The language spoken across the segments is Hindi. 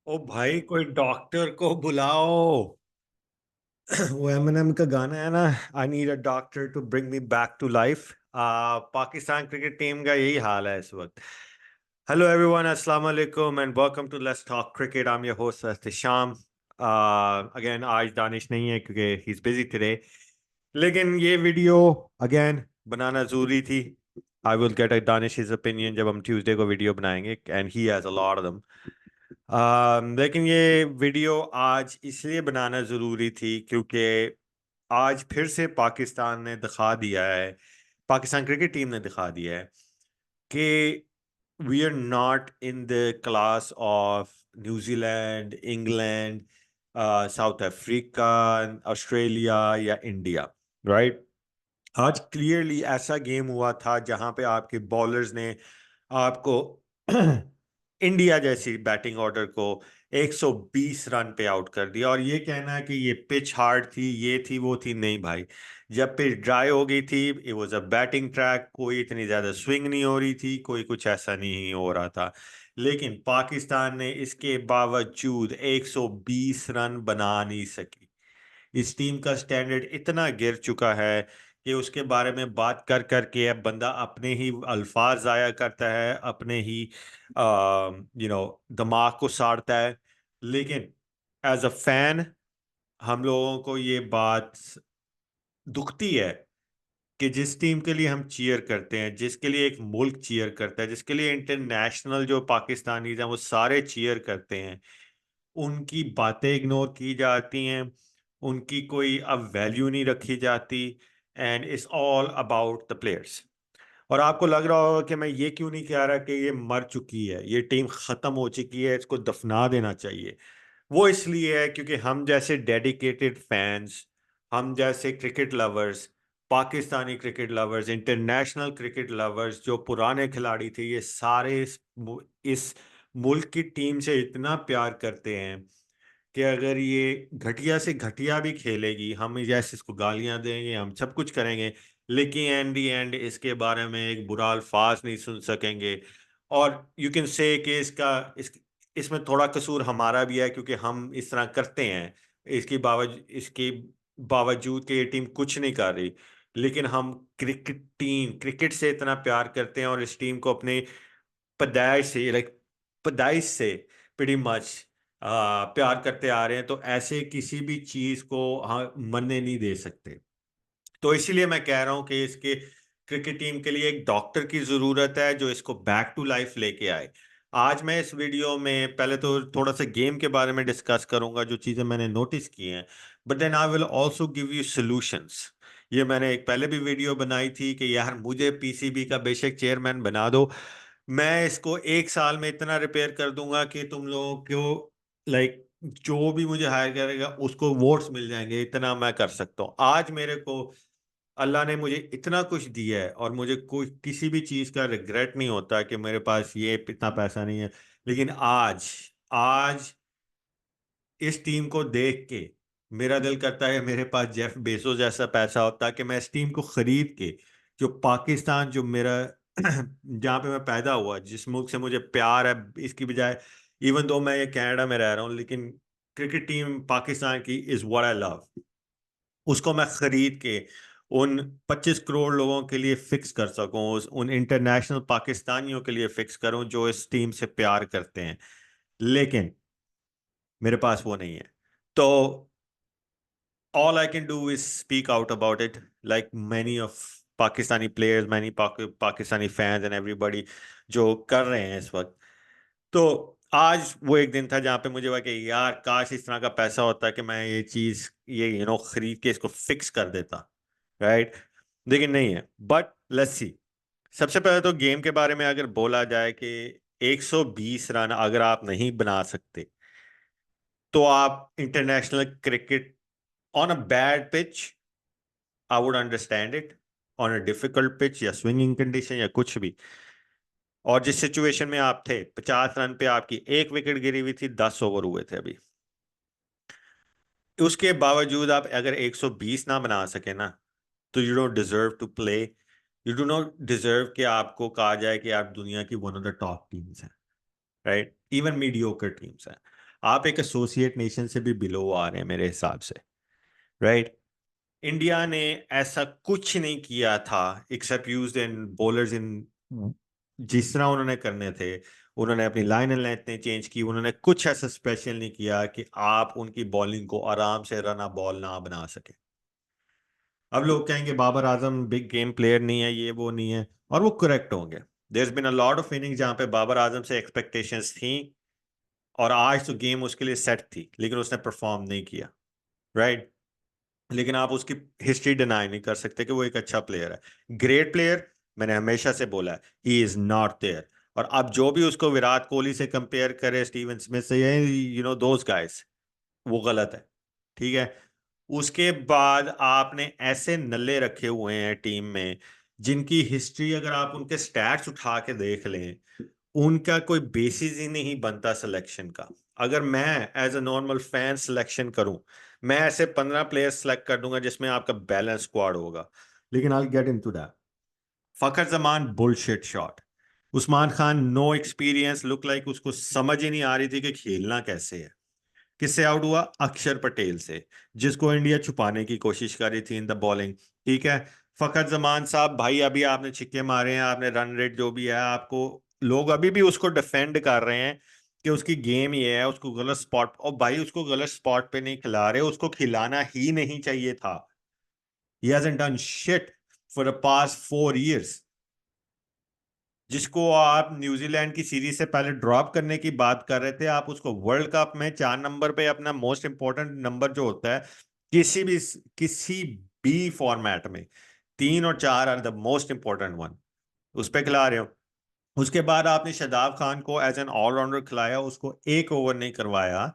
ओ भाई, कोई डॉक्टर को बुलाओ। वो एमिनेम का गाना है ना, I need a doctor to bring me back to life. Pakistan cricket team का यही हाल है इस वक्त। हेलो एवरीवन, अस्सलाम वालेकुम and welcome to let's talk cricket. I am your host Ehtesham. Again आज दानिश नहीं है क्योंकि ही इज बिजी टुडे, लेकिन ये वीडियो अगेन बनाना जरूरी थी। I will get a Danish his opinion जब हम ट्यूसडे को वीडियो बनाएंगे, and he has a lot of. लेकिन ये वीडियो आज इसलिए बनाना ज़रूरी थी क्योंकि आज फिर से पाकिस्तान ने दिखा दिया है, पाकिस्तान क्रिकेट टीम ने दिखा दिया है कि we are not in the class of New Zealand, England, South Africa, Australia या इंडिया। राइट। आज क्लियरली ऐसा गेम हुआ था जहां पे आपके बॉलर्स ने आपको इंडिया जैसी बैटिंग ऑर्डर को 120 रन पे आउट कर दिया। और ये कहना है कि ये पिच हार्ड थी, ये थी, वो थी, नहीं भाई। जब पिच ड्राई हो गई थी, it was a batting track, कोई इतनी ज्यादा स्विंग नहीं हो रही थी, कोई कुछ ऐसा नहीं हो रहा था। लेकिन पाकिस्तान ने इसके बावजूद 120 रन बना नहीं सकी। इस टीम का स्टैंडर्ड इतना गिर चुका है कि उसके बारे में बात कर करके अब बंदा अपने ही अल्फाज जाया करता है, अपने ही दिमाग को साड़ता है। लेकिन एज अ फैन हम लोगों को ये बात दुखती है कि जिस टीम के लिए हम चीयर करते हैं, जिसके लिए एक मुल्क चीयर करता है, जिसके लिए इंटरनेशनल जो पाकिस्तानीज हैं वो सारे चीयर करते हैं, उनकी बातें इग्नोर की जाती हैं, उनकी कोई अब वैल्यू नहीं रखी जाती। And it's all about the players. और आपको लग रहा होगा कि मैं ये क्यों नहीं कह रहा कि ये मर चुकी है, ये टीम खत्म हो चुकी है, इसको दफना देना चाहिए। वो इसलिए है क्योंकि हम जैसे डेडिकेटेड फैंस, हम जैसे cricket lovers, Pakistani cricket lovers, international cricket lovers, जो पुराने खिलाड़ी थे, ये सारे इस मुल्क की टीम से इतना प्यार करते हैं कि अगर ये घटिया से घटिया भी खेलेगी, हम जैसे इसको गालियां देंगे, हम सब कुछ करेंगे, लेकिन एंड दी एंड इसके बारे में एक बुरा अल्फाज नहीं सुन सकेंगे। और यू कैन से कि इसमें थोड़ा कसूर हमारा भी है क्योंकि हम इस तरह करते हैं। इसके बावजूद कि ये टीम कुछ नहीं कर रही, लेकिन हम क्रिकेट से इतना प्यार करते हैं और इस टीम को अपने पैदाइश से pretty much प्यार करते आ रहे हैं, तो ऐसे किसी भी चीज को हाँ मरने नहीं दे सकते। तो इसीलिए मैं कह रहा हूं कि इसके क्रिकेट टीम के लिए एक डॉक्टर की जरूरत है जो इसको बैक टू लाइफ लेके आए। आज मैं इस वीडियो में पहले तो थोड़ा सा गेम के बारे में डिस्कस करूंगा, जो चीजें मैंने नोटिस की हैं, but then I will also give you solutions. ये मैंने एक पहले भी वीडियो बनाई थी कि यार मुझे पीसीबी का बेशक चेयरमैन बना दो, मैं इसको एक साल में इतना रिपेयर कर दूंगा कि तुम लोगों को लाइक जो भी मुझे हायर करेगा उसको वोट्स मिल जाएंगे, इतना मैं कर सकता हूँ। आज मेरे को अल्लाह ने मुझे इतना कुछ दिया है और मुझे कोई किसी भी चीज़ का रिग्रेट नहीं होता कि मेरे पास ये इतना पैसा नहीं है। लेकिन आज आज इस टीम को देख के मेरा दिल करता है मेरे पास जेफ बेजोस जैसा पैसा होता कि मैं इस टीम को खरीद के, जो पाकिस्तान, जो मेरा जहाँ पे मैं पैदा हुआ, जिस मुल्क से मुझे प्यार है, इसकी बजाय इवन दो मैं ये कनाडा में रह रहा हूँ, लेकिन क्रिकेट टीम पाकिस्तान की इज व्हाट आई लव, उसको मैं खरीद के उन 25 करोड़ लोगों के लिए फिक्स कर सकूं, उन इंटरनेशनल पाकिस्तानियों के लिए फिक्स करूं जो इस टीम से प्यार करते हैं। लेकिन मेरे पास वो नहीं है। तो all I can do is speak out about it, like many of Pakistani players, many Pakistani fans and everybody जो कर रहे हैं इस वक्त। तो आज वो एक दिन था जहां पे मुझे लगा कि यार काश इस तरह का पैसा होता कि मैं ये चीज ये खरीद के इसको फिक्स कर देता। राइट। लेकिन नहीं है, बट लेट्स सी। सबसे पहले तो गेम के बारे में अगर बोला जाए कि 120 रन अगर आप नहीं बना सकते तो आप international cricket on a bad pitch I would understand it, on a difficult pitch या स्विंगिंग कंडीशन या कुछ भी, और जिस सिचुएशन में आप थे 50 रन पे आपकी एक विकेट गिरी हुई थी, 10 ओवर हुए थे अभी, उसके बावजूद आप अगर 120 ना बना सके ना, तो you don't deserve to play. You do not deserve कि आपको कहा जाए कि आप दुनिया की one of the top teams हैं। राइट। इवन मीडियोकर टीम्स हैं। आप एक एसोसिएट नेशन से भी बिलो आ रहे हैं मेरे हिसाब से, राइट? इंडिया ने ऐसा कुछ नहीं किया था except use in bowlers in, जिस तरह उन्होंने करने थे। उन्होंने अपनी लाइन एंड लेंथ नहीं चेंज की, उन्होंने कुछ ऐसा स्पेशल नहीं किया कि आप उनकी बॉलिंग को आराम से रन बॉल ना बना सके। अब लोग कहेंगे Babar Azam big game player नहीं है, ये वो नहीं है, और वो करेक्ट होंगे। There been a lot of innings जहां पे बाबर आजम से एक्सपेक्टेशंस थी, और आज तो गेम उसके लिए सेट थी लेकिन उसने परफॉर्म नहीं किया, राइट? लेकिन आप उसकी हिस्ट्री डिनाई नहीं कर सकते कि वो एक अच्छा प्लेयर है, ग्रेट प्लेयर। मैंने हमेशा से बोला है ही इज नॉट देयर। और अब जो भी उसको विराट कोहली से कंपेयर करे, स्टीवन स्मिथ से, यू नो दोज गाइस, वो गलत है, ठीक है? उसके बाद आपने ऐसे नल्ले रखे हुए हैं टीम में जिनकी हिस्ट्री अगर आप उनके स्टैट्स उठा के देख लें, उनका कोई बेसिस ही नहीं बनता सिलेक्शन का। अगर मैं as a normal fan selection करूं, मैं ऐसे 15 प्लेयर्स सेलेक्ट कर दूंगा जिसमें आपका बैलेंस स्क्वाड होगा, लेकिन I get into that. Fakhar Zaman bullshit shot. Usman Khan no experience, look like उसको समझ ही नहीं आ रही थी कि खेलना कैसे है। किससे आउट हुआ? अक्षर पटेल से, जिसको इंडिया छुपाने की कोशिश कर रही थी इन द बॉलिंग, ठीक है? फखर जमान साहब भाई, अभी आपने छिक्के मारे हैं, आपने रन रेट जो भी है, आपको लोग अभी भी उसको डिफेंड कर रहे हैं कि उसकी गेम ये है, उसको गलत स्पॉट, और भाई उसको गलत स्पॉट पे नहीं खिला रहे, उसको खिलाना ही नहीं चाहिए था। He hasn't done shit for the past 4 years। जिसको आप न्यूजीलैंड की सीरीज से पहले ड्रॉप करने की बात कर रहे थे, आप उसको वर्ल्ड कप में 4 नंबर पे, अपना मोस्ट इंपॉर्टेंट नंबर जो होता है किसी भी फॉर्मेट में, 3 और 4 are the most important one, उस पे खिला रहे हो। उसके बाद आपने शादाब खान को एज एन ऑलराउंडर खिलाया, उसको एक ओवर नहीं करवाया,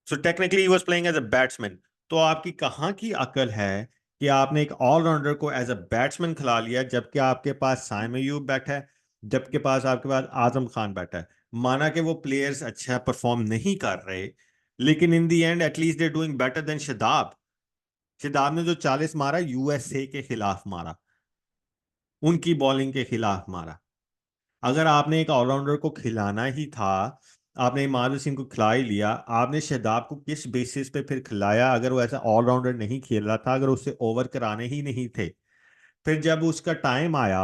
so technically he was playing as a batsman. तो आपकी कहाँ की अकल है कि आपने एक ऑलराउंडर को एज अ बैट्समैन खिला लिया, जबकि आपके पास साइम अयूब बैठा है, जबकि आपके पास आजम खान बैठा है। माना कि वो प्लेयर्स अच्छा परफॉर्म नहीं कर रहे, लेकिन in the end at least they doing better than Shadab. Shadab ने जो 40 मारा, यूएसए के खिलाफ मारा, उनकी बॉलिंग के खिलाफ मारा। अगर आपने एक ऑलराउंडर को खिलाना ही था, आपने इमाद सिंह को खिला ही लिया, आपने शहदाब को किस बेसिस पे फिर खिलाया? अगर वो ऐसा ऑलराउंडर नहीं खेल रहा था, अगर उससे ओवर कराने ही नहीं थे, फिर जब उसका टाइम आया,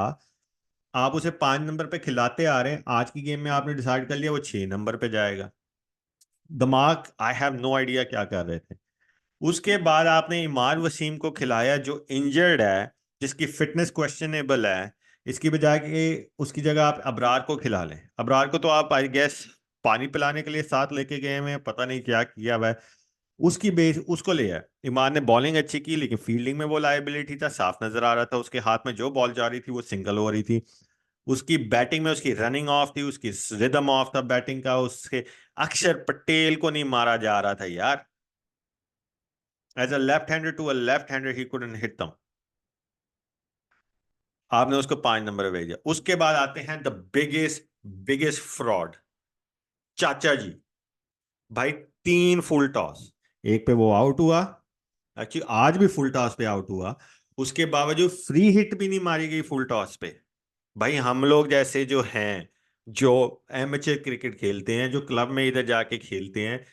आप उसे 5 नंबर पे खिलाते आ रहे हैं, आज की गेम में आपने डिसाइड कर लिया वो 6 नंबर पे जाएगा। दिमाग, आई हैव नो आइडिया क्या कर रहे थे। उसके बाद आपने इमाद वसीम को खिलाया जो इंजर्ड है, जिसकी फिटनेस क्वेश्चनेबल है। इसकी बजाय कि उसकी जगह आप अबरार को खिला लें। अबरार को तो आप आई गेस पानी पिलाने के लिए साथ लेके गए हैं, पता नहीं क्या किया हुआ है। उसकी बेस उसको ले आए। इमाद ने बॉलिंग अच्छी की, लेकिन फील्डिंग में वो लायबिलिटी था, साफ नजर आ रहा था। उसके हाथ में जो बॉल जा रही थी वो सिंगल हो रही थी। उसकी बैटिंग में उसकी रनिंग ऑफ थी, उसकी रिदम ऑफ था बैटिंग का। उसके अक्षर पटेल को नहीं मारा जा रहा था यार। As a left hander to a left hander he couldn't hit them. आपने उसको 5 नंबर पे भेजा। उसके बाद आते हैं द बिगेस्ट बिगेस्ट फ्रॉड, चाचा जी। भाई 3 फुल टॉस, एक पे वो आउट हुआ, एक्चुअली आज भी फुल टॉस पे आउट हुआ। उसके बावजूद फ्री हिट भी नहीं मारी गई फुल टॉस पे। भाई हम लोग जैसे जो हैं, जो एमेचर क्रिकेट खेलते हैं, जो क्लब में इधर जाके खेलते हैं,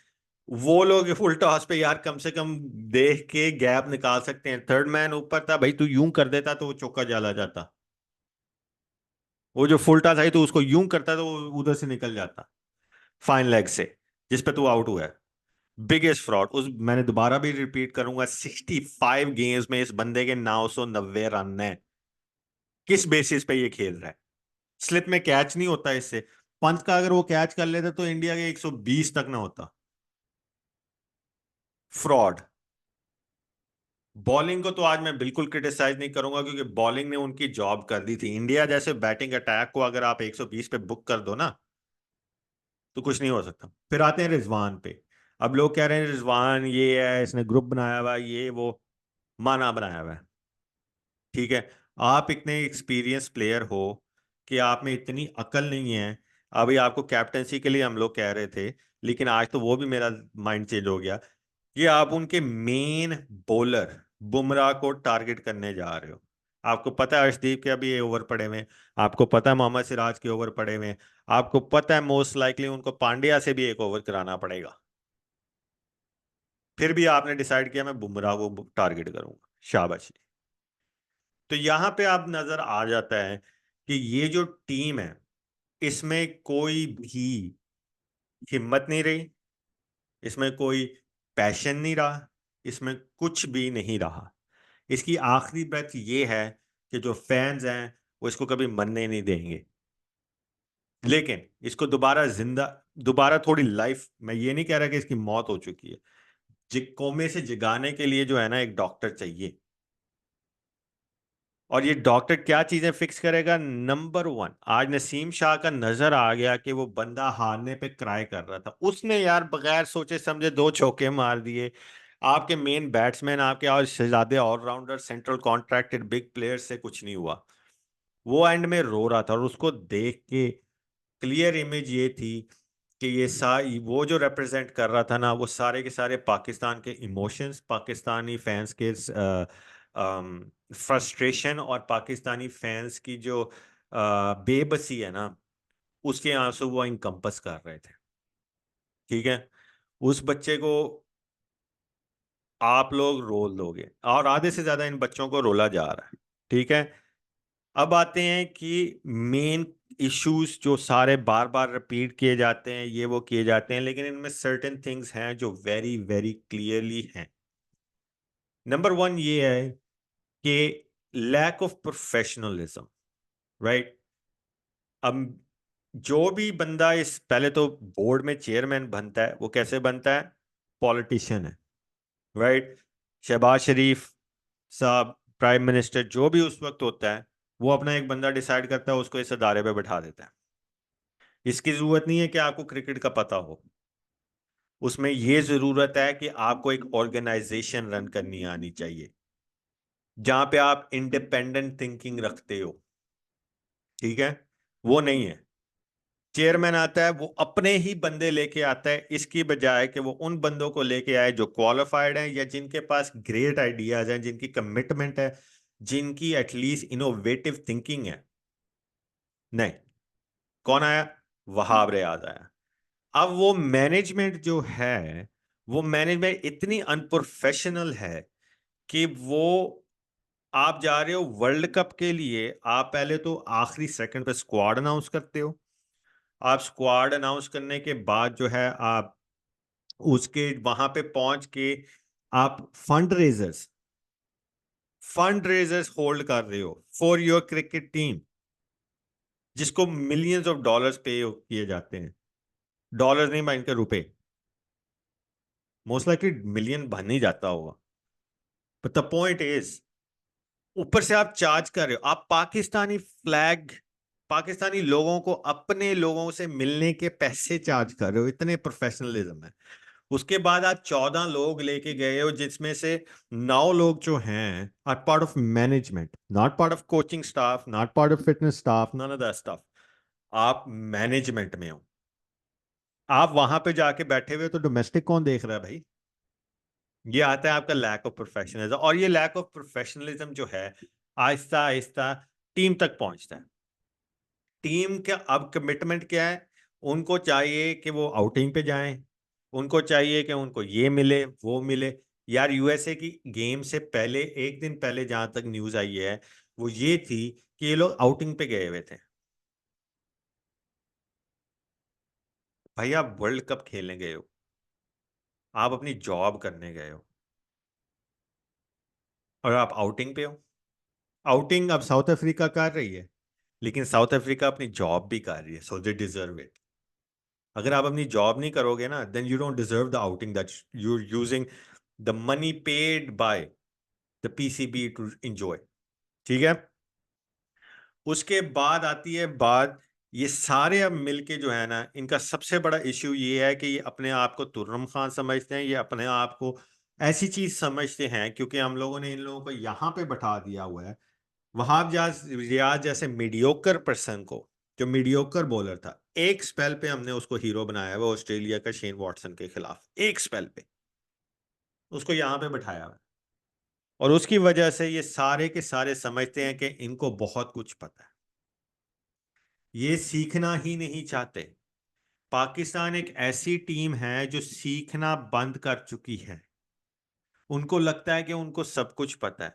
वो लोग फुल टॉस पे यार कम से कम देख के गैप निकाल सकते हैं। थर्ड मैन ऊपर था भाई, तू यूं कर देता तो वो चौका चला जाता। वो जो फुल टॉस आई तो उसको यूं करता तो वो उधर से निकल जाता, फाइन लेग से, जिस पे तू आउट हुआ है। Biggest fraud. उस मैंने दोबारा भी रिपीट करूंगा, 65 गेम्स में इस बंदे के 990 रन है। किस बेसिस पे ये खेल रहा है? स्लिप में कैच नहीं होता इससे। पंत का अगर वो कैच कर लेते तो इंडिया के 120 तक ना होता। फ्रॉड। बॉलिंग को तो आज मैं बिल्कुल क्रिटिसाइज नहीं करूंगा, क्योंकि बॉलिंग ने उनकी जॉब कर दी थी। इंडिया जैसे बैटिंग अटैक को अगर आप 120 पे बुक कर दो ना, तो कुछ नहीं हो सकता। फिर आते हैं रिजवान पे। अब लोग कह रहे हैं रिजवान ये है, इसने ग्रुप बनाया हुआ है, ये वो। माना बनाया हुआ है, ठीक है? आप इतने एक्सपीरियंस प्लेयर हो कि आप में इतनी अकल नहीं है। अभी आपको कैप्टनसी के लिए हम लोग कह रहे थे, लेकिन आज तो वो भी मेरा माइंड चेंज हो गया कि आप उनके मेन बॉलर बुमराह को टारगेट करने जा रहे हो। आपको पता है अर्शदीप के अभी ये ओवर पड़े हुए हैं, आपको पता है मोहम्मद सिराज के ओवर पड़े हुए हैं, आपको पता है मोस्ट लाइकली उनको पांड्या से भी एक ओवर कराना पड़ेगा। फिर भी आपने डिसाइड किया मैं बुमराह को टारगेट करूंगा, शाबाशी। तो यहां पे आप नजर आ जाता है कि ये जो टीम है इसमें कोई भी हिम्मत नहीं रही, इसमें कोई पैशन नहीं रहा, इसमें कुछ भी नहीं रहा। इसकी आखिरी ब्रेथ ये है कि जो फैंस हैं वो इसको कभी मरने नहीं देंगे, लेकिन इसको दोबारा जिंदा, दोबारा थोड़ी लाइफ, मैं ये नहीं कह रहा कि इसकी मौत हो चुकी है, कोमे से जगाने के लिए जो है ना एक डॉक्टर चाहिए। और ये डॉक्टर क्या चीजें फिक्स करेगा? नंबर वन, आज नसीम शाह का नजर आ गया कि वो बंदा हारने पे क्राई कर रहा था, उसने यार बगैर सोचे समझे दो चौके मार दिए। आपके मेन बैट्समैन, आपके और शहजादे allrounder, central contracted big players से कुछ नहीं हुआ। वो एंड में रो रहा था और उसको देख के क्लियर इमेज ये थी कि ये वो जो रिप्रेजेंट कर रहा था ना, वो सारे के सारे पाकिस्तान के इमोशंस, पाकिस्तानी फैंस के फ्रस्ट्रेशन और पाकिस्तानी फैंस की जो बेबसी है ना, उसके आंसू वो इनकम्पस कर रहे थे। ठीक है, उस बच्चे को आप लोग रोल दोगे और आधे से ज्यादा इन बच्चों को रोला जा रहा है। ठीक है, अब आते हैं कि मेन इश्यूज जो सारे बार बार रिपीट किए जाते हैं, ये वो किए जाते हैं, लेकिन इनमें सर्टेन थिंग्स हैं जो वेरी वेरी क्लियरली हैं। नंबर वन ये है कि लैक ऑफ प्रोफेशनलिज्म, राइट। अब जो भी बंदा इस, पहले तो बोर्ड में चेयरमैन बनता है, वो कैसे बनता है? पॉलिटिशियन है, राइट। शहबाज शरीफ साहब, प्राइम मिनिस्टर जो भी उस वक्त होता है, वो अपना एक बंदा डिसाइड करता है, उसको इस अदारे पे बैठा देता है। इसकी जरूरत नहीं है कि आपको क्रिकेट का पता हो, उसमें यह जरूरत है कि आपको एक ऑर्गेनाइजेशन रन करनी आनी चाहिए जहां पे आप इंडिपेंडेंट थिंकिंग रखते हो। ठीक है, वो नहीं है। चेयरमैन आता है, वो अपने ही बंदे लेके आता है, इसकी बजाय कि वो उन बंदों को लेके आए जो क्वालिफाइड हैं या जिनके पास ग्रेट आइडियाज हैं, जिनकी कमिटमेंट है, जिनकी एटलीस्ट इनोवेटिव थिंकिंग है। नहीं, कौन आया? वहाब रियाज आया। अब वो मैनेजमेंट जो है, वो मैनेजमेंट इतनी अनप्रोफेशनल है कि वो, आप जा रहे हो वर्ल्ड कप के लिए, आप पहले तो आखिरी सेकंड पे स्क्वाड अनाउंस करते हो। आप स्क्वाड अनाउंस करने के बाद जो है, आप उसके वहां पे पहुंच के आप फंड रेजर्स होल्ड कर रहे हो फॉर योर क्रिकेट टीम, जिसको मिलियंस ऑफ डॉलर्स पे किए जाते हैं। डॉलर्स नहीं, मैं इनके रुपए, मोस्ट लाइकली मिलियन बन ही जाता होगा। बट द पॉइंट इज, ऊपर से आप चार्ज कर रहे हो, आप पाकिस्तानी फ्लैग, पाकिस्तानी लोगों को अपने लोगों से मिलने के पैसे चार्ज कर रहे हो, इतने प्रोफेशनलिज्म है। उसके बाद आप 14 लोग लेके गए हो, जिसमें से 9 लोग जो हैं are part of management, not part of coaching staff, not part of fitness staff, none of that staff. आप मैनेजमेंट में हो। आप वहां पे जाके बैठे हुए, तो डोमेस्टिक कौन देख रहा है भाई? ये आता है आपका लैक ऑफ प्रोफेशनलिज्म, और ये लैक ऑफ प्रोफेशनलिज्म जो है, आहिस्ता आहिस्ता टीम तक पहुंचता है। टीम का अब कमिटमेंट क्या है? उनको चाहिए कि वो आउटिंग पे जाएं, उनको चाहिए कि उनको ये मिले वो मिले। यार यूएसए की गेम से पहले, एक दिन पहले जहां तक न्यूज आई है, वो ये थी कि ये लोग आउटिंग पे गए हुए थे। भाई आप वर्ल्ड कप खेलने गए हो, आप अपनी जॉब करने गए हो, और आप आउटिंग पे हो। आउटिंग अब साउथ अफ्रीका कर रही है, लेकिन साउथ अफ्रीका अपनी जॉब भी कर रही है, सो दे डिजर्व इट। अगर आप अपनी जॉब नहीं करोगे ना, then you don't deserve the outing that you using the money paid by the PCB to enjoy. ठीक है, उसके बाद आती है बात, ये सारे अब मिलके जो है ना, इनका सबसे बड़ा इश्यू ये है कि ये अपने आप को तुर्रम खान समझते हैं, ये अपने आप को ऐसी चीज समझते हैं, क्योंकि हम लोगों ने इन लोगों को यहाँ पे बैठा दिया हुआ है। वहाब रियाज जैसे मीडियोकर पर्सन को, जो मीडियोकर बॉलर था, एक स्पेल पे हमने उसको हीरो बनाया हुआ ऑस्ट्रेलिया का शेन वॉटसन के खिलाफ, एक स्पेल पे उसको यहाँ पे बैठाया हुआ है। और उसकी वजह से ये सारे के सारे समझते हैं कि इनको बहुत कुछ पता है, ये सीखना ही नहीं चाहते। पाकिस्तान एक ऐसी टीम है जो सीखना बंद कर चुकी है। उनको लगता है कि उनको सब कुछ पता है।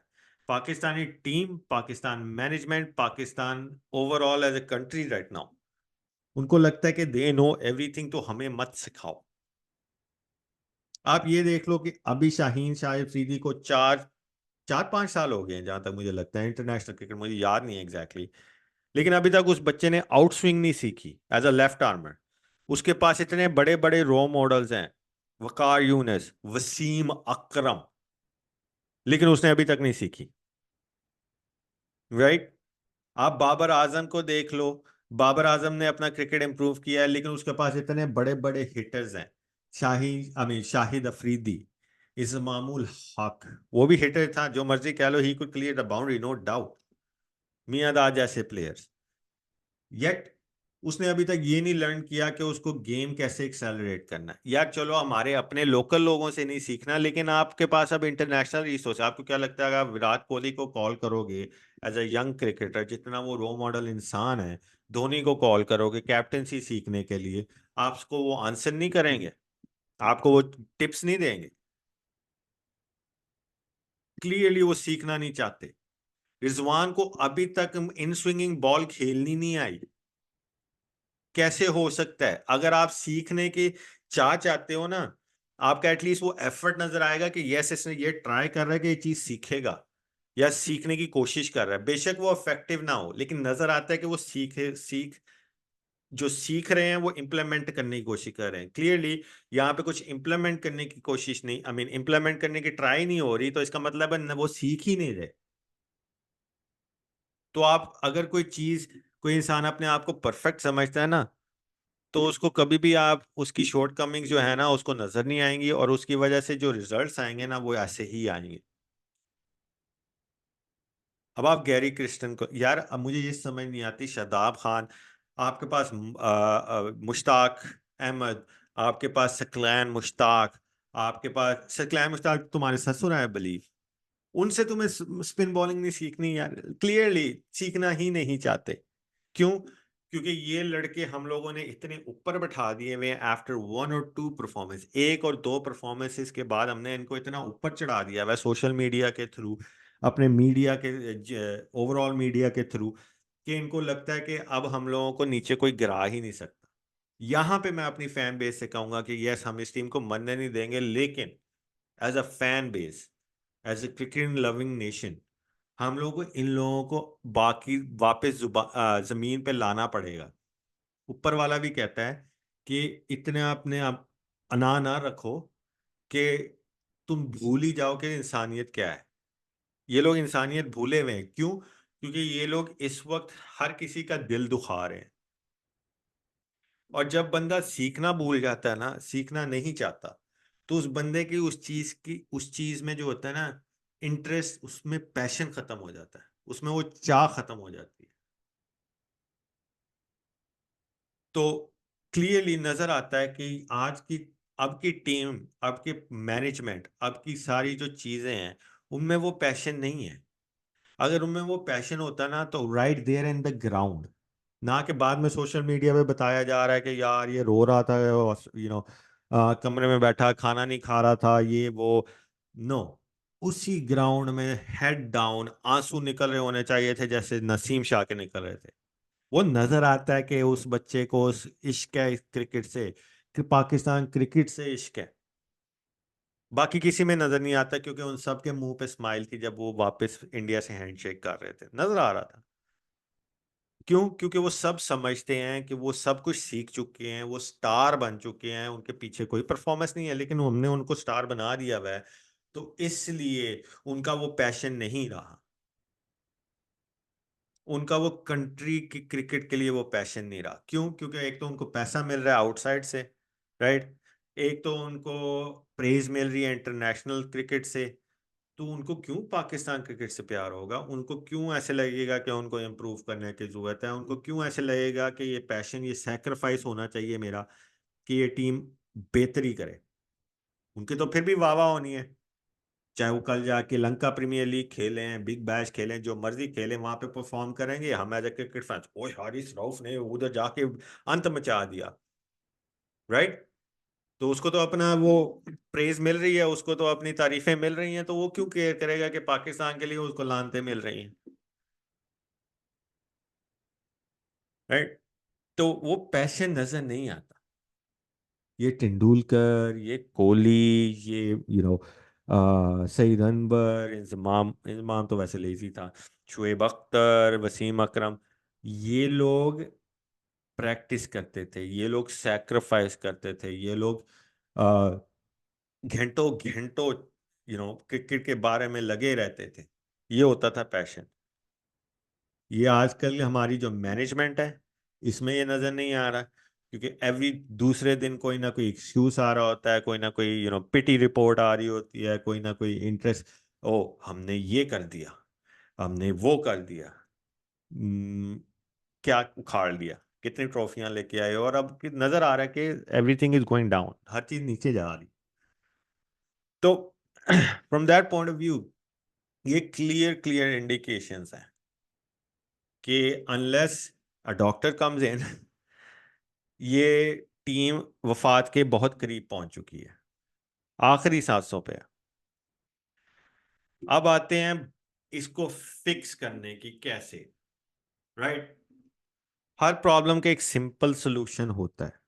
Pakistani team, Pakistan management, Pakistan overall as a country right now, उनको लगता है कि दे नो एवरीथिंग, तो हमें मत सिखाओ। आप ये देख लो कि अभी शाहीन शाह अफरीदी को 4-5 साल हो गए हैं जहां तक मुझे लगता है इंटरनेशनल क्रिकेट, मुझे याद नहीं है एग्जैक्टली, लेकिन अभी तक उस बच्चे ने आउट स्विंग नहीं सीखी एज अ लेफ्ट आर्मर। उसके पास इतने बड़े बड़े रो मॉडल्स हैं, वकार यूनिस, वसीम अकरम, लेकिन उसने अभी तक नहीं सीखी। राइट? आप बाबर आजम को देख लो, बाबर आजम ने अपना क्रिकेट इंप्रूव किया है, लेकिन उसके पास इतने बड़े बड़े हिटर्स हैं। शाहिद अफरीदी, इस्मामुल हक, वो भी हिटर था, जो मर्जी कह लो, he could clear the boundary, no doubt. Miandad जैसे प्लेयर्स, येट उसने अभी तक ये नहीं लर्न किया कि उसको गेम कैसे एक्सेलरेट करना है। यार चलो, हमारे अपने लोकल लोगों से नहीं सीखना, लेकिन आपके पास अब इंटरनेशनल रिसोर्स, आपको क्या लगता है अगर आप विराट कोहली को कॉल करोगे एज अ यंग क्रिकेटर, जितना वो रोल मॉडल इंसान है, धोनी को कॉल करोगे कैप्टेंसी सीखने के लिए, आपको वो आंसर नहीं करेंगे, आपको वो टिप्स नहीं देंगे। क्लियरली वो सीखना नहीं चाहते। रिजवान को अभी तक इन स्विंगिंग बॉल खेलनी नहीं आई। कैसे हो सकता है? अगर आप सीखने की चाहते हो ना, आपका एटलीस्ट वो एफर्ट नजर आएगा कि यस, इसने ये ट्राई कर रहा है कि ये चीज सीखेगा या सीखने की कोशिश कर रहा है। बेशक वो इफेक्टिव ना हो, लेकिन नजर आता है कि वो जो सीख रहे हैं वो इंप्लीमेंट करने की कोशिश कर रहे हैं। क्लियरली यहाँ पे कुछ इंप्लीमेंट करने की कोशिश नहीं, आई मीन इंप्लीमेंट करने की ट्राई नहीं हो रही, तो इसका मतलब है वो सीख ही नहीं रहे। तो आप अगर कोई इंसान अपने आप को परफेक्ट समझता है ना, तो उसको कभी भी आप उसकी शॉर्टकमिंग जो है ना उसको नजर नहीं आएंगी, और उसकी वजह से जो रिजल्ट्स आएंगे ना वो ऐसे ही आएंगे। अब आप गैरी क्रिस्टन को, यार अब मुझे ये समझ नहीं आती, शादाब खान, आपके पास मुश्ताक अहमद, आपके पास सकलैन मुश्ताक, आपके पास सकलैन मुश्ताक तुम्हारे ससुर हैं बिलीव, उनसे तुम्हें स्पिन बॉलिंग नहीं सीखनी यार, क्लियरली सीखना ही नहीं चाहते। क्यों? क्योंकि ये लड़के हम लोगों ने इतने ऊपर बैठा दिए हुए हैं, आफ्टर 1 और 2 परफॉर्मेंस, 1 और 2 परफॉर्मेंसेस के बाद हमने इनको इतना ऊपर चढ़ा दिया हुआ सोशल मीडिया के थ्रू, अपने मीडिया के, ओवरऑल मीडिया के थ्रू, कि इनको लगता है कि अब हम लोगों को नीचे कोई गिरा ही नहीं सकता। यहाँ पे मैं अपनी फैन बेस से कहूंगा कि यस, हम इस टीम को मरने नहीं देंगे, लेकिन as a fan base, as a cricket loving nation, हम लोगों को इन लोगों को बाकी वापस जमीन पे लाना पड़ेगा। ऊपर वाला भी कहता है कि इतने अपने आप अना ना रखो कि तुम भूल ही जाओ कि इंसानियत क्या है। ये लोग इंसानियत भूले हुए हैं। क्यों? क्योंकि ये लोग इस वक्त हर किसी का दिल दुखा रहे हैं। और जब बंदा सीखना भूल जाता है ना, सीखना नहीं चाहता, तो उस बंदे की उस चीज में जो होता है ना, इंटरेस्ट, उसमें पैशन खत्म हो जाता है, उसमें वो चाह खत्म हो जाती है। तो क्लियरली नजर आता है कि अब की टीम, अब की मैनेजमेंट, अब की सारी जो चीजें हैं, उनमें वो पैशन नहीं है। अगर उनमें वो पैशन होता ना, तो right there in the ground, ना कि बाद में सोशल मीडिया पे बताया जा रहा है कि यार ये रो रहा था, कमरे में बैठा खाना नहीं खा रहा था, ये वो। नो, उसी ग्राउंड में हेड डाउन आंसू निकल रहे होने चाहिए थे, जैसे नसीम शाह के निकल रहे थे। वो नजर आता है कि उस बच्चे को उस इश्क है इस क्रिकेट से, कि पाकिस्तान क्रिकेट से इश्क है। बाकी किसी में नजर नहीं आता, क्योंकि उन सब के मुंह पे स्माइल थी जब वो वापस इंडिया से हैंडशेक कर रहे थे, नजर आ रहा था। क्यों? क्योंकि वो सब समझते हैं कि वो सब कुछ सीख चुके हैं, वो स्टार बन चुके हैं, उनके पीछे कोई परफॉर्मेंस नहीं है, लेकिन हमने उनको स्टार बना दिया हुआ है। तो इसलिए उनका वो पैशन नहीं रहा, उनका वो कंट्री की क्रिकेट के लिए वो पैशन नहीं रहा। क्यों? क्योंकि एक तो उनको पैसा मिल रहा है आउटसाइड से, राइट, एक तो उनको प्रेज मिल रही है इंटरनेशनल क्रिकेट से। तो उनको क्यों पाकिस्तान क्रिकेट से प्यार होगा? उनको क्यों ऐसे लगेगा कि उनको इम्प्रूव करने की जरूरत है? उनको क्यों ऐसे लगेगा कि ये पैशन, ये सेक्रीफाइस होना चाहिए मेरा, कि ये टीम बेहतरी करे? उनकी तो फिर भी वाह वाह होनी है, चाहे वो कल जाके लंका प्रीमियर लीग खेलें, बिग बैश खेलें, जो मर्जी खेलें, वहां पे परफॉर्म करेंगे। हम एज ए क्रिकेट फैंस, ओ हारिस रऊफ ने उधर जाके अंत मचा दिया, राइट? तो उसको तो अपना वो प्रेज मिल रही है, उसको तो अपनी तारीफें मिल रही हैं, तो वो क्यों केयर करेगा कि पाकिस्तान के लिए उसको लानतें मिल रही हैं? राइट। तो वो पैशन नजर नहीं आता। ये तेंदुलकर, ये कोहली, ये सईद अनवर, इंजमाम, इंजमाम तो वैसे लेजी था, शुएब अख्तर, वसीम अकरम, ये लोग प्रैक्टिस करते थे, ये लोग सैक्रिफाइस करते थे, ये लोग घंटों घंटों क्रिकेट के बारे में लगे रहते थे। ये होता था पैशन। ये आजकल हमारी जो मैनेजमेंट है, इसमें ये नजर नहीं आ रहा, क्योंकि एवरी दूसरे दिन कोई ना कोई एक्सक्यूज आ रहा होता है, कोई ना कोई पिटी रिपोर्ट आ रही होती है, कोई ना कोई इंटरेस्ट, ओ हमने ये कर दिया, हमने वो कर दिया। हम्म, क्या उखाड़ लिया, कितनी ट्रॉफियां लेके आए, और अब नजर आ रहा है कि एवरीथिंग इज गोइंग डाउन, हर चीज नीचे जा रही। तो from that point of view, ये क्लियर क्लियर इंडिकेशंस हैं कि unless a doctor comes in, ये टीम वफात के बहुत करीब पहुंच चुकी है, आखिरी सांसों पे है। अब आते हैं इसको फिक्स करने की कैसे। राइट। हर प्रॉब्लम का एक सिंपल सोल्यूशन होता है।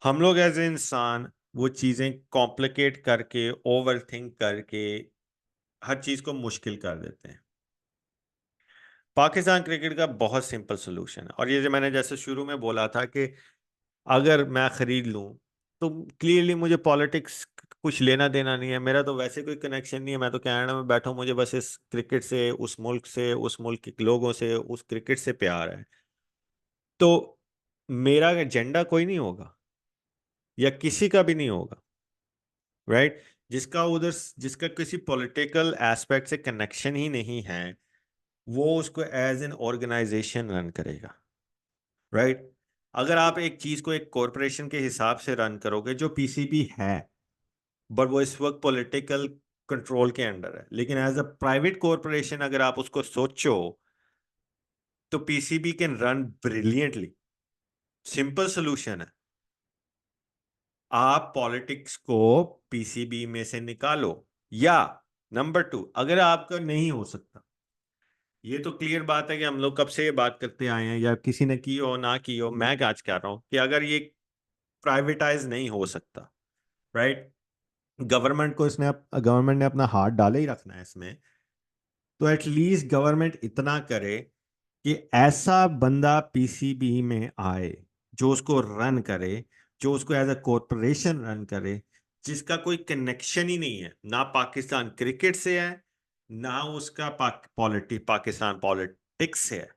हम लोग एज ए इंसान वो चीजें कॉम्प्लिकेट करके, ओवर थिंक करके हर चीज को मुश्किल कर देते हैं। पाकिस्तान क्रिकेट का बहुत सिंपल सोल्यूशन है, और ये जो मैंने जैसे शुरू में बोला था कि अगर मैं खरीद लूं, तो क्लियरली मुझे पॉलिटिक्स कुछ लेना देना नहीं है, मेरा तो वैसे कोई कनेक्शन नहीं है, मैं तो कनाडा में बैठा हूं, मुझे बस इस क्रिकेट से, उस मुल्क से, उस मुल्क के लोगों से, उस क्रिकेट से प्यार है। तो मेरा एजेंडा कोई नहीं होगा, या किसी का भी नहीं होगा। राइट। जिसका किसी पॉलिटिकल एस्पेक्ट से कनेक्शन ही नहीं है, वो उसको एज एन ऑर्गेनाइजेशन रन करेगा। राइट। अगर आप एक चीज को एक कॉरपोरेशन के हिसाब से रन करोगे, जो पीसीबी है, बट वो इस वक्त पॉलिटिकल कंट्रोल के अंडर है, लेकिन एज अ प्राइवेट कॉरपोरेशन अगर आप उसको सोचो, तो PCB can run brilliantly. Simple solution है, आप पॉलिटिक्स को पीसीबी में से निकालो। या नंबर टू, अगर आपका नहीं हो सकता, ये तो क्लियर बात है कि हम लोग कब से ये बात करते आए हैं, या किसी ने की हो ना की हो, मैं आज कह रहा हूं कि अगर ये प्राइवेटाइज नहीं हो सकता, राइट, गवर्नमेंट ने अपना हाथ डाले ही रखना है इसमें, तो एटलीस्ट गवर्नमेंट इतना करे कि ऐसा बंदा पीसीबी में आए जो उसको रन करे, जो उसको एज अ कॉरपोरेशन रन करे, जिसका कोई कनेक्शन ही नहीं है ना पाकिस्तान क्रिकेट से है, ना उसका पाकिस्तान पॉलिटिक्स से है।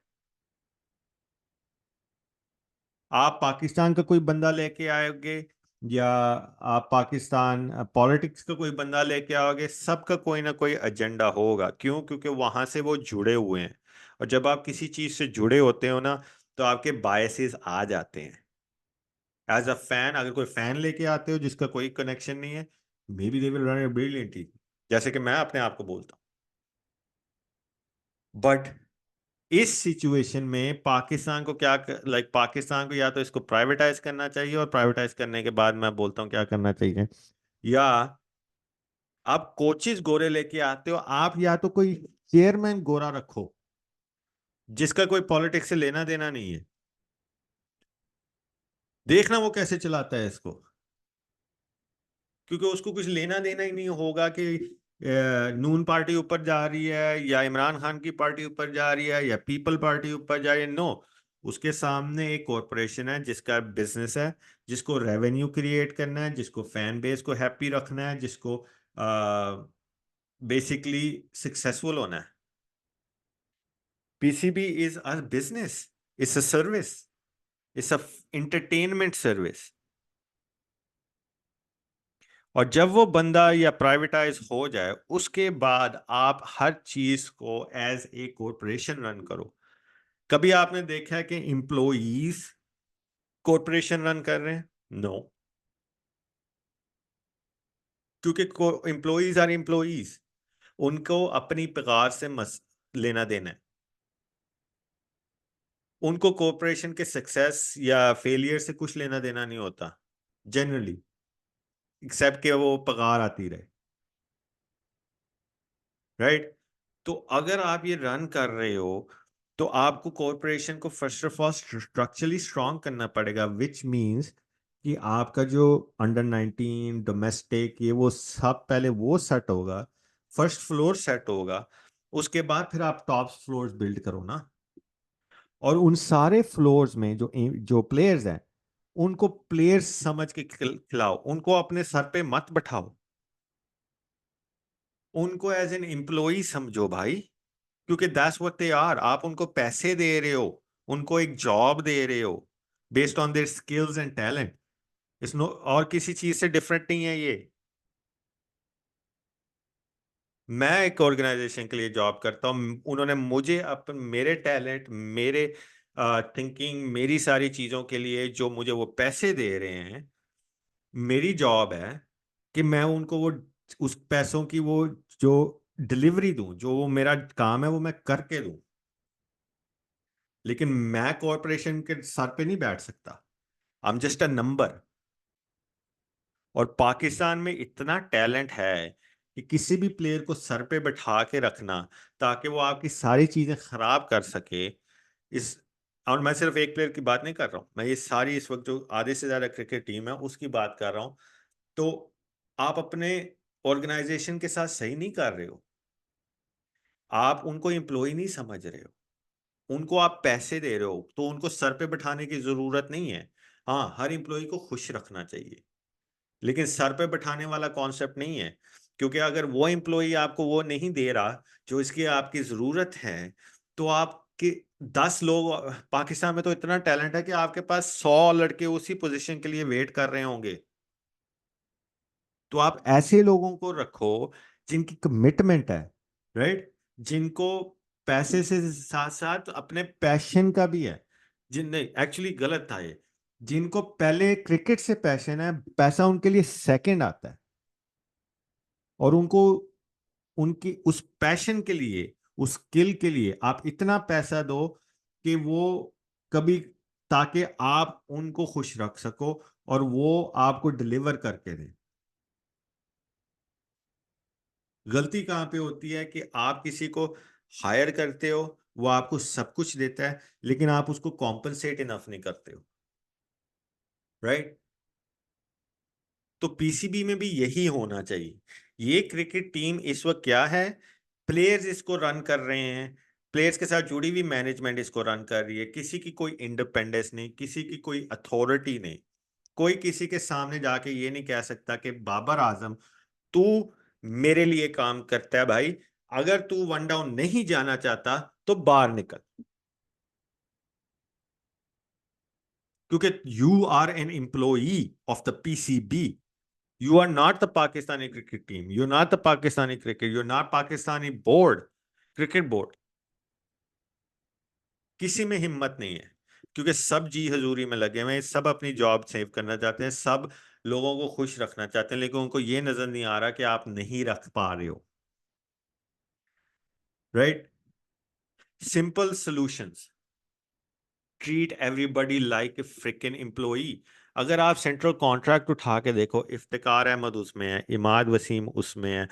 आप पाकिस्तान का कोई बंदा लेके आओगे, या आप पाकिस्तान पॉलिटिक्स का कोई बंदा लेके आओगे, सबका कोई ना कोई एजेंडा होगा। क्यों? क्योंकि वहां से वो जुड़े हुए हैं, और जब आप किसी चीज से जुड़े होते हो ना, तो आपके बायसेस आ जाते हैं। एज अ फैन, अगर कोई फैन लेके आते हो जिसका कोई कनेक्शन नहीं है, may be they will run it brilliantly, जैसे कि मैं अपने आप को बोलता हूँ। बट इस सिचुएशन में पाकिस्तान को क्या, लाइक पाकिस्तान को या तो इसको प्राइवेटाइज करना चाहिए, और प्राइवेटाइज करने के बाद मैं बोलता हूँ क्या करना चाहिए, या आप कोचिज गोरे लेके आते हो, आप या तो कोई चेयरमैन गोरा रखो जिसका कोई पॉलिटिक्स से लेना देना नहीं है, देखना वो कैसे चलाता है इसको, क्योंकि उसको कुछ लेना देना ही नहीं होगा कि नून पार्टी ऊपर जा रही है, या इमरान खान की पार्टी ऊपर जा रही है, या पीपल पार्टी ऊपर जा रही है। नो, उसके सामने एक कॉरपोरेशन है जिसका बिजनेस है, जिसको रेवेन्यू क्रिएट करना है, जिसको फैन बेस को हैप्पी रखना है, जिसको बेसिकली सक्सेसफुल होना है। PCB is a business, it's a service, it's a entertainment service. और जब वो बंदा या प्राइवेटाइज हो जाए, उसके बाद आप हर चीज को एज ए कॉरपोरेशन रन करो। कभी आपने देखा है कि एम्प्लॉइज कॉरपोरेशन रन कर रहे हैं? नो। क्योंकि एम्प्लॉइज आर एम्प्लॉइज, उनको अपनी पगार से लेना देना है, उनको कॉरपोरेशन के सक्सेस या फेलियर से कुछ लेना देना नहीं होता जनरली। एक्सेप्ट कि वो पगार आती रहे, राइट? तो अगर आप ये रन कर रहे हो तो आपको कॉरपोरेशन को first of all structurally strong करना पड़ेगा, विच मींस कि आपका जो अंडर 19 डोमेस्टिक ये वो सब पहले वो सेट होगा, फर्स्ट फ्लोर सेट होगा, उसके बाद फिर आप टॉप फ्लोर्स बिल्ड करो ना। और उन सारे फ्लोर्स में जो जो प्लेयर्स हैं उनको प्लेयर्स समझ के खिलाओ, उनको अपने सर पे मत बैठाओ, उनको एज एन एम्प्लॉय समझो भाई, क्योंकि दैट्स व्हाट दे आर। आप उनको पैसे दे रहे हो, उनको एक जॉब दे रहे हो based on their skills and talent. इस नो और किसी चीज से डिफरेंट नहीं है ये। मैं एक ऑर्गेनाइजेशन के लिए जॉब करता हूँ, उन्होंने मुझे अपन मेरे टैलेंट, मेरे थिंकिंग, मेरी सारी चीजों के लिए जो मुझे वो पैसे दे रहे हैं, मेरी जॉब है कि मैं उनको वो उस पैसों की वो जो डिलीवरी दूं, जो वो मेरा काम है वो मैं करके दूं। लेकिन मैं कॉरपोरेशन के सर पे नहीं बैठ सकता, I am just a number. और पाकिस्तान में इतना टैलेंट है कि किसी भी प्लेयर को सर पे बैठा के रखना ताकि वो आपकी सारी चीजें खराब कर सके, इस और मैं सिर्फ एक प्लेयर की बात नहीं कर रहा हूं, मैं ये सारी इस वक्त जो आधे से ज्यादा क्रिकेट टीम है उसकी बात कर रहा हूं। तो आप अपने ऑर्गेनाइजेशन के साथ सही नहीं कर रहे हो, आप उनको एम्प्लॉय नहीं समझ रहे हो, उनको आप पैसे दे रहे हो, तो उनको सर पे बैठाने की जरूरत नहीं है। हाँ, हर एम्प्लॉय को खुश रखना चाहिए, लेकिन सर पे बैठाने वाला कॉन्सेप्ट नहीं है। क्योंकि अगर वो एम्प्लॉय आपको वो नहीं दे रहा जो इसकी आपकी जरूरत है, तो आपके 10 लोग, पाकिस्तान में तो इतना टैलेंट है कि आपके पास 100 लड़के उसी पोजीशन के लिए वेट कर रहे होंगे। तो आप ऐसे लोगों को रखो जिनकी कमिटमेंट है, राइट, जिनको पैसे से साथ साथ अपने पैशन का भी है, जिन नहीं, एक्चुअली गलत था ये, जिनको पहले क्रिकेट से पैशन है, पैसा उनके लिए सेकंड आता है, और उनको उनकी उस पैशन के लिए, उस स्किल के लिए आप इतना पैसा दो कि वो कभी, ताकि आप उनको खुश रख सको और वो आपको डिलीवर करके दें। गलती कहाँ पे होती है कि आप किसी को हायर करते हो, वो आपको सब कुछ देता है, लेकिन आप उसको कॉम्पनसेट इनफ नहीं करते हो, राइट? तो पीसीबी में भी यही होना चाहिए। ये क्रिकेट टीम इस वक्त क्या है, प्लेयर्स इसको रन कर रहे हैं, प्लेयर्स के साथ जुड़ी हुई मैनेजमेंट इसको रन कर रही है, किसी की कोई इंडिपेंडेंस नहीं, किसी की कोई अथॉरिटी नहीं, कोई किसी के सामने जाके ये नहीं कह सकता कि बाबर आजम तू मेरे लिए काम करता है भाई, अगर तू वन डाउन नहीं जाना चाहता तो बाहर निकल, क्योंकि you are an employee of the PCB. You are not the Pakistani cricket team. You're not the Pakistani cricket. You're not Pakistani board, cricket board. किसी में हिम्मत नहीं है, क्योंकि सब जी हजूरी में लगे हुए हैं, सब अपनी जॉब सेव करना चाहते हैं, सब लोगों को खुश रखना चाहते हैं, लेकिन उनको ये नजर नहीं आ रहा कि आप नहीं रख पा रहे हो, right? Simple solutions, treat everybody like a freaking employee. अगर आप सेंट्रल कॉन्ट्रैक्ट उठा के देखो, इफ्तिकार अहमद उसमें है, इमाद वसीम उसमें है,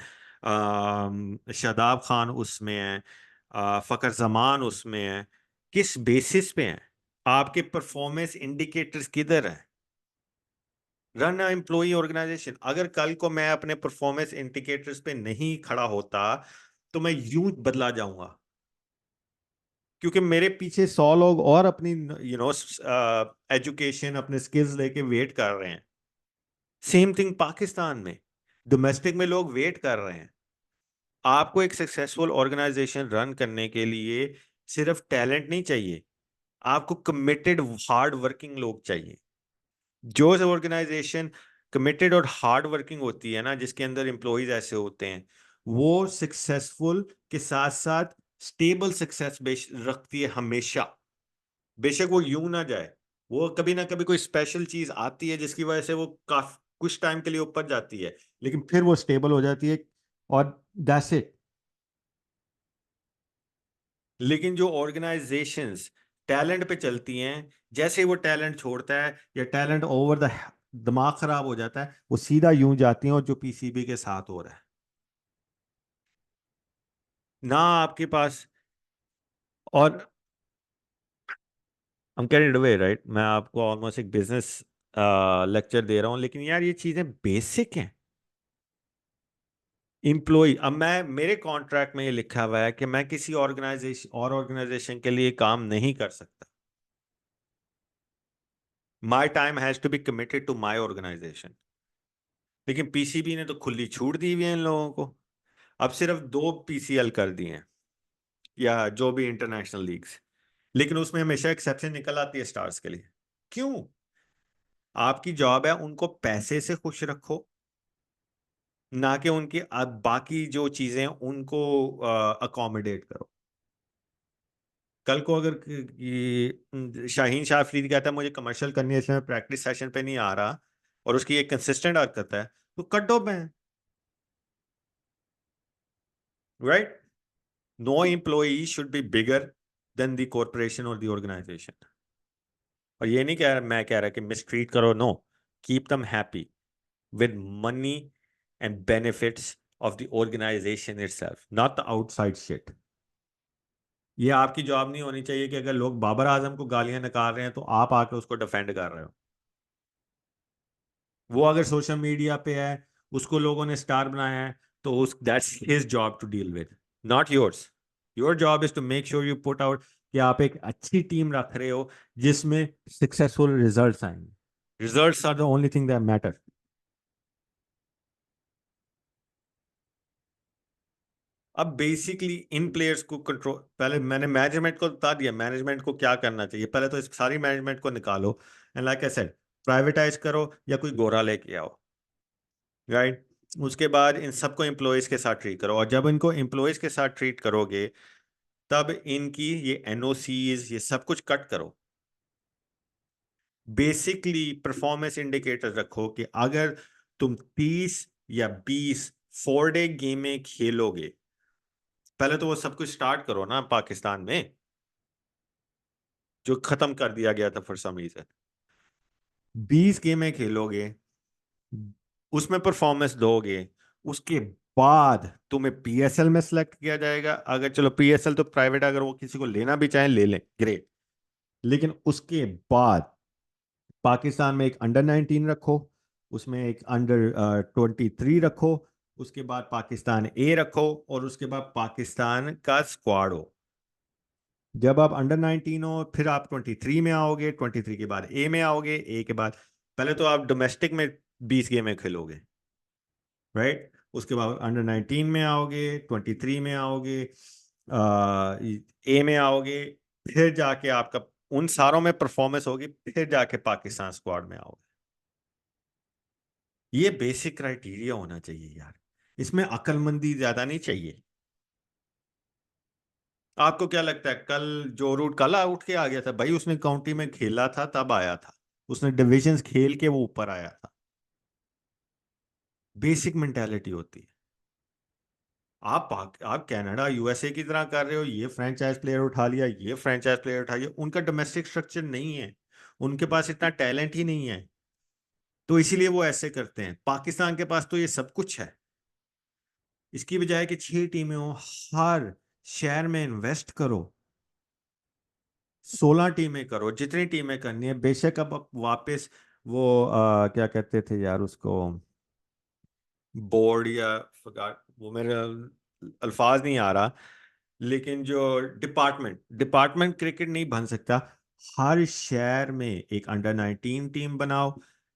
शादाब खान उसमें है, फकर जमान उसमें है, किस बेसिस पे हैं? आपके परफॉर्मेंस इंडिकेटर्स किधर है? Run employ organisation. अगर कल को मैं अपने परफॉर्मेंस इंडिकेटर्स पे नहीं खड़ा होता तो मैं यूं बदला जाऊंगा, क्योंकि मेरे पीछे 100 लोग और अपनी एजुकेशन, अपने स्किल्स लेके वेट कर रहे हैं। सेम थिंग पाकिस्तान में, डोमेस्टिक में लोग वेट कर रहे हैं। आपको एक सक्सेसफुल ऑर्गेनाइजेशन रन करने के लिए सिर्फ टैलेंट नहीं चाहिए, आपको कमिटेड हार्ड वर्किंग लोग चाहिए। जो ऑर्गेनाइजेशन कमिटेड और हार्ड वर्किंग होती है ना, जिसके अंदर एम्प्लॉयज ऐसे होते हैं, वो सक्सेसफुल के साथ साथ स्टेबल सक्सेस रखती है हमेशा। बेशक वो यूं ना जाए, वो कभी ना कभी कोई स्पेशल चीज आती है जिसकी वजह से वो काफी कुछ टाइम के लिए ऊपर जाती है, लेकिन फिर वो स्टेबल हो जाती है, और दैट्स इट। लेकिन जो ऑर्गेनाइजेशंस टैलेंट पे चलती हैं, जैसे ही वो टैलेंट छोड़ता है या टैलेंट ओवर द दिमाग खराब हो जाता है, वो सीधा यूं जाती हैं और जो पीसीबी के साथ हो रहा है ना आपके पास। और हम कैरिड अवे राइट, मैं आपको ऑलमोस्ट एक बिजनेस लेक्चर दे रहा हूँ, लेकिन यार ये चीजें बेसिक हैं। इम्प्लॉय, अब मैं मेरे कॉन्ट्रैक्ट में ये लिखा हुआ है कि मैं किसी ऑर्गेनाइजेशन के लिए काम नहीं कर सकता। My time has to be committed to my organisation. लेकिन पीसीबी ने तो खुली छूट दी हुई है इन लोगों को। अब सिर्फ 2 पीसीएल कर दिए हैं, या जो भी इंटरनेशनल लीग्स, लेकिन उसमें हमेशा एक्सेप्शन निकल आती है स्टार्स के लिए। क्यों? आपकी जॉब है उनको पैसे से खुश रखो, ना कि उनकी बाकी जो चीजें हैं उनको अकोमोडेट करो। कल को अगर शाहीन शाह अफरीदी कहता है मुझे कमर्शियल करनी है इसलिए मैं प्रैक्टिस सेशन पे नहीं आ रहा, और उसकी एक कंसिस्टेंट हरकत है, तो कट दो ban. Right? No employee should be bigger than the corporation और द ऑर्गेनाइजेशन। और ये नहीं कह रहा, मैं कह रहा कि मिसट्रीट करो, no, keep them happy with money and benefits of the organization itself, not the outside shit. ये आपकी जॉब नहीं होनी चाहिए कि अगर लोग बाबर आजम को गालियां निकाल रहे हैं तो आप आके उसको डिफेंड कर रहे हो। वो अगर सोशल मीडिया पे है, उसको लोगों ने स्टार बनाया है, तो उस that's his job to deal with, not yours. Your job is to make sure you put out कि आप एक अच्छी टीम रख रहे हो जिसमें सक्सेसफुल रिजल्ट्स आएंगे। Results are the only thing that matter. अब बेसिकली इन प्लेयर्स को कंट्रोल, पहले मैंने मैनेजमेंट को बता दिया मैनेजमेंट को क्या करना चाहिए। पहले तो इस सारी मैनेजमेंट को निकालो, and like I said, privatise करो या कोई गोरा लेके आओ। राइट? उसके बाद इन सबको एम्प्लॉयज के साथ ट्रीट करो, और जब इनको एम्प्लॉयज के साथ ट्रीट करोगे तब इनकी ये एनओसीज ये सब कुछ कट करो। बेसिकली परफॉर्मेंस इंडिकेटर रखो कि अगर तुम 30 या 20 4 डे गेमें खेलोगे, पहले तो वो सब कुछ स्टार्ट करो ना पाकिस्तान में, जो खत्म कर दिया गया था फॉर सम रीजन। 20 गेमें खेलोगे, उसमें परफॉर्मेंस दोगे, उसके बाद तुम्हें पीएसएल में सिलेक्ट किया जाएगा। अगर चलो पीएसएल तो प्राइवेट, अगर वो किसी को लेना भी चाहे ले लें, ग्रेट। लेकिन उसके बाद पाकिस्तान में एक अंडर 19 रखो, उसमें एक अंडर 23 रखो, उसके बाद पाकिस्तान ए रखो, और उसके बाद पाकिस्तान का स्क्वाड हो। जब आप अंडर 19 हो फिर आप 23 में आओगे, 23 के बाद ए में आओगे, ए के बाद पहले तो आप डोमेस्टिक में 20 गेमें खेलोगे। राइट? उसके बाद अंडर 19 में आओगे, 23 में आओगे, ए में आओगे, फिर जाके आपका उन सारों में परफॉर्मेंस होगी, फिर जाके पाकिस्तान स्क्वाड में आओगे। ये बेसिक क्राइटेरिया होना चाहिए यार, इसमें अक्लमंदी ज्यादा नहीं चाहिए। आपको क्या लगता है कल जो रूट कल आउट के आ गया था भाई, उसने काउंटी में खेला था तब आया था, उसने डिविजन्स खेल के वो ऊपर आया था। बेसिक मेंटेलिटी होती है। आप कनाडा यूएसए की तरह कर रहे हो, ये फ्रेंचाइज प्लेयर उठा लिया, ये फ्रेंचाइज प्लेयर उठा लिया, उनका डोमेस्टिक स्ट्रक्चर नहीं है, उनके पास इतना टैलेंट ही नहीं है, तो इसीलिए वो ऐसे करते हैं। पाकिस्तान के पास तो ये सब कुछ है। इसकी बजाय कि 6 टीमें हो, हर शहर में इन्वेस्ट करो, 16 टीमें करो, जितनी टीमें करनी है। बेशक अब वापस वो क्या कहते थे यार उसको, बोर्ड या forgot, वो मेरे अल्फाज नहीं आ रहा, लेकिन जो डिपार्टमेंट डिपार्टमेंट क्रिकेट नहीं बन सकता। हर शहर में एक अंडर 19 टीम बनाओ,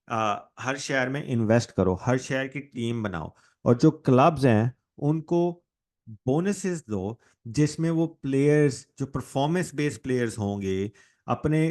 हर शहर में इन्वेस्ट करो, हर शहर की टीम बनाओ, और जो क्लब्स हैं उनको बोनसेस दो, जिसमें वो प्लेयर्स जो परफॉर्मेंस बेस्ड प्लेयर्स होंगे, अपने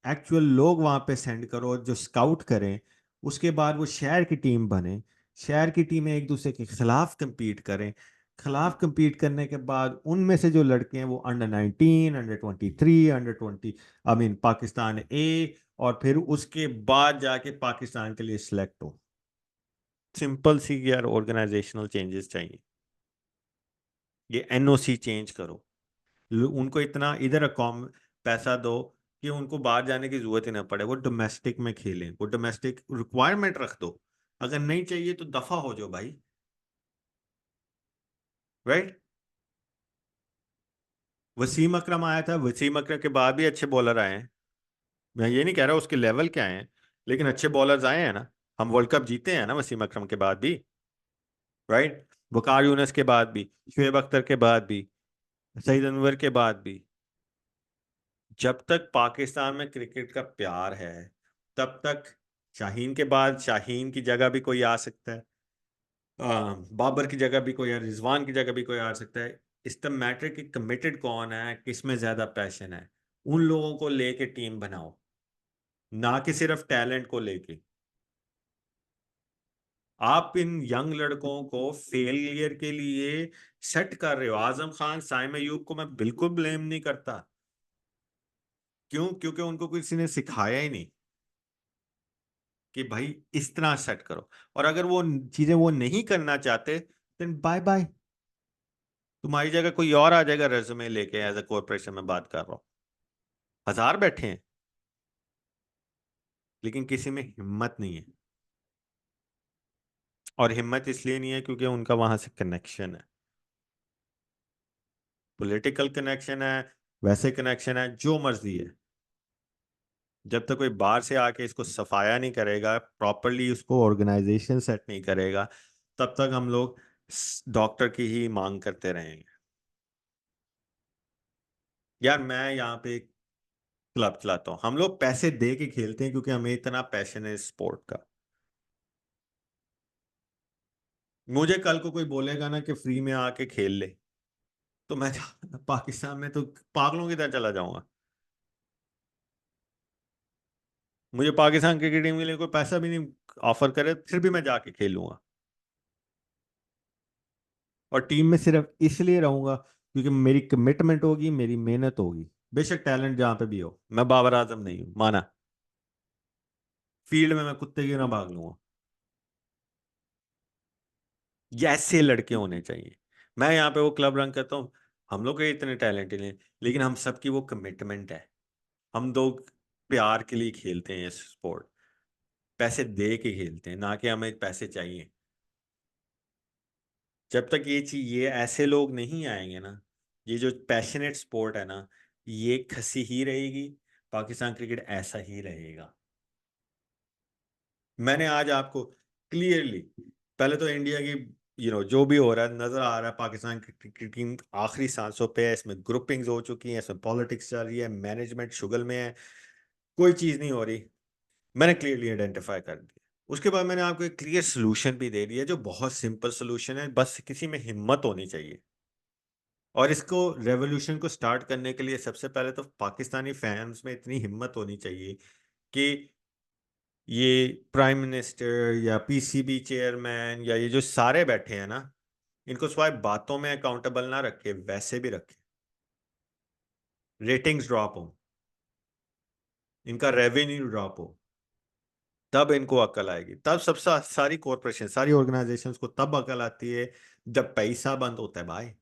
एक्चुअल लोग वहां पे सेंड करो जो स्काउट करें। उसके बाद वो शहर की टीम बने, शहर की टीमें एक दूसरे के खिलाफ compete करें, खिलाफ compete करने के बाद उनमें से जो लड़के हैं वो under 19 under 23 under 20, I mean Pakistan A, और फिर उसके बाद जाके पाकिस्तान के लिए सिलेक्ट हो। सिंपल सी यार ऑर्गेनाइजेशनल चेंजेस चाहिए। ये एनओसी चेंज करो, उनको इतना इधर पैसा दो कि उनको बाहर जाने की जरूरत ही ना पड़े, वो डोमेस्टिक में खेलें, वो डोमेस्टिक रिक्वायरमेंट रख दो। अगर नहीं चाहिए तो दफा हो जाओ भाई। राइट। वसीम अकरम आया था, वसीम अकरम के बाद भी अच्छे बॉलर आए हैं। मैं ये नहीं कह रहा उसके लेवल क्या है, लेकिन अच्छे बॉलर्स आए हैं ना। हम वर्ल्ड कप जीते हैं ना वसीम अकरम के बाद भी। राइट। वकार यूनस के बाद भी, शुएब अख्तर के बाद भी, सईद अनवर के बाद भी। जब तक पाकिस्तान में क्रिकेट का प्यार है, तब तक शाहीन के बाद शाहीन की जगह भी कोई आ सकता है, बाबर की जगह भी कोई, रिजवान की जगह भी कोई आ सकता है। इस द मैटर कि कमिटेड कौन है, किस में ज्यादा पैशन है, उन लोगों को लेके टीम बनाओ, ना कि सिर्फ टैलेंट को लेके। आप इन यंग लड़कों को फेलियर के लिए सेट कर रहे हो। आजम खान, साइम अयूब को मैं बिल्कुल ब्लेम नहीं करता। क्यों? क्योंकि उनको किसी ने सिखाया ही नहीं कि भाई इस तरह सेट करो। और अगर वो चीजें वो नहीं करना चाहते, देन बाय बाय। तुम्हारी जगह कोई और आ जाएगा रेज्यूमे लेके, एज अ कॉर्पोरेशन में बात कर रहा हूँ। हजार बैठे हैं, लेकिन किसी में हिम्मत नहीं है। और हिम्मत इसलिए नहीं है क्योंकि उनका वहां से कनेक्शन है, पॉलिटिकल कनेक्शन है, वैसे कनेक्शन है, जो मर्जी है। जब तक कोई बाहर से आके इसको सफाया नहीं करेगा, प्रॉपरली उसको ऑर्गेनाइजेशन सेट नहीं करेगा, तब तक हम लोग डॉक्टर की ही मांग करते रहेंगे। यार मैं यहाँ पे एक क्लब चलाता हूँ, हम लोग पैसे दे के खेलते हैं क्योंकि हमें इतना पैशन है स्पोर्ट का। मुझे कल को कोई बोलेगा ना कि फ्री में आके खेल ले, तो मैं पाकिस्तान में तो पागलों की तरह चला जाऊंगा। मुझे पाकिस्तान क्रिकेट टीम के लिए कोई पैसा भी नहीं ऑफर करे, फिर भी मैं जाके खेलूंगा। और टीम में सिर्फ इसलिए रहूंगा क्योंकि मेरी कमिटमेंट होगी, मेरी मेहनत होगी। बेशक टैलेंट जहां पे भी हो, मैं बाबर आजम नहीं हूं माना, फील्ड में मैं कुत्ते की ना भाग लूंगा। ये ऐसे लड़के होने चाहिए। मैं यहाँ पे वो क्लब रन करता हूँ, हम लोग के इतने टैलेंटेड हैं, लेकिन हम सबकी वो कमिटमेंट है। हम दो प्यार के लिए खेलते हैं ये स्पोर्ट, पैसे दे के खेलते हैं, ना कि हमें पैसे चाहिए। जब तक ये चीज, ये ऐसे लोग नहीं आएंगे ना, ये जो पैशनेट स्पोर्ट है ना, ये खसी ही रहेगी। पाकिस्तान क्रिकेट ऐसा ही रहेगा। मैंने आज आपको क्लियरली, पहले तो इंडिया की जो भी हो रहा है नजर आ रहा है, पाकिस्तान की क्रिकेट टीम आखिरी सांसों पे है, इसमें ग्रुपिंग्स हो चुकी हैं, इसमें पॉलिटिक्स चल रही है, मैनेजमेंट शुगल में है, कोई चीज नहीं हो रही। मैंने क्लियरली आइडेंटिफाई कर दिया। उसके बाद मैंने आपको एक क्लियर सोल्यूशन भी दे दिया, जो बहुत सिंपल सोल्यूशन है, बस किसी में हिम्मत होनी चाहिए। और इसको, रेवोल्यूशन को स्टार्ट करने के लिए सबसे पहले तो पाकिस्तानी फैंस में इतनी हिम्मत होनी चाहिए कि ये प्राइम मिनिस्टर या पीसीबी चेयरमैन या ये जो सारे बैठे हैं ना, इनको सिवाय बातों में अकाउंटेबल ना रखे, वैसे भी रखे। रेटिंग्स ड्रॉप हो, इनका रेवेन्यू ड्रॉप हो, तब इनको अकल आएगी। तब सब सारी कॉरपोरेशन, सारी ऑर्गेनाइजेशंस को तब अकल आती है जब पैसा बंद होता है भाई।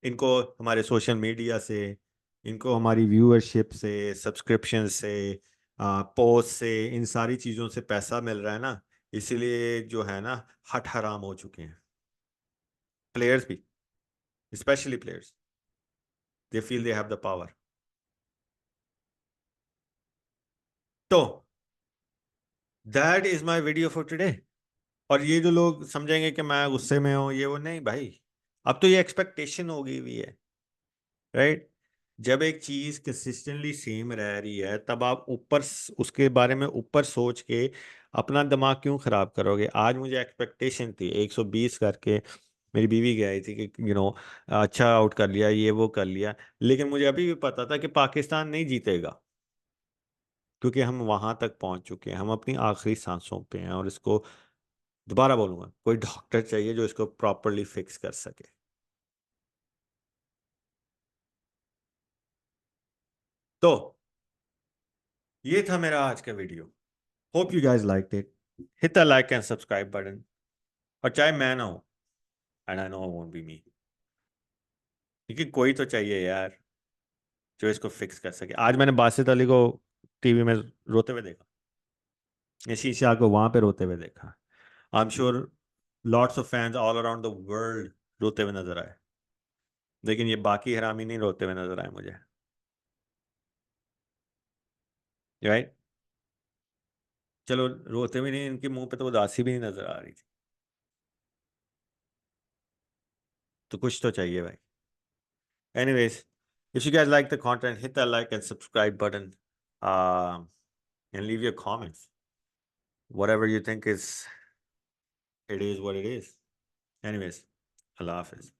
इनको हमारे सोशल मीडिया से, इनको हमारी व्यूअरशिप से, सब्सक्रिप्शन से, पोस्ट से, इन सारी चीज़ों से पैसा मिल रहा है ना। इसीलिए जो है ना, हट हराम हो चुके हैं। प्लेयर्स भी, specially players, they feel they have the power. तो that is my video for today. और ये जो लोग समझेंगे कि मैं गुस्से में हूँ, ये वो, नहीं भाई। अब तो ये एक्सपेक्टेशन हो गई हुई है। राइट। जब एक चीज कंसिस्टेंटली सेम रह रही है, तब आप ऊपर उसके बारे में ऊपर सोच के अपना दिमाग क्यों खराब करोगे? आज मुझे एक्सपेक्टेशन थी 120 करके, मेरी बीवी कह रही थी कि अच्छा आउट कर लिया, ये वो कर लिया, लेकिन मुझे अभी भी पता था कि पाकिस्तान नहीं जीतेगा, क्योंकि हम वहां तक पहुंच चुके हैं, हम अपनी आखिरी सांसों पे हैं। और इसको दोबारा बोलूंगा, कोई डॉक्टर चाहिए जो इसको प्रॉपरली फिक्स कर सके। तो ये था मेरा आज का video. Hope you guys liked it. Hit the like and subscribe button. और चाहे मैं ना हूं, and I know won't be me, लेकिन कोई तो चाहिए यार। जो इसको फिक्स कर सके। आज मैंने बासित अली को टीवी में रोते हुए देखा, यशी शाह को वहां पे रोते हुए देखा। I am sure lots of fans all around the world रोते हुए नजर आए, लेकिन ये बाकी हरामी नहीं रोते हुए नजर आए मुझे, राइट। चलो रोते हुए नहीं, इनके मुंह पे तो उदासी भी नहीं नजर आ रही थी, तो कुछ तो चाहिए भाई। Anyways, if you guys like the content, hit that like and subscribe button, um, and leave your comments. Whatever you think is, it is what it is. Anyways, Allah Hafiz.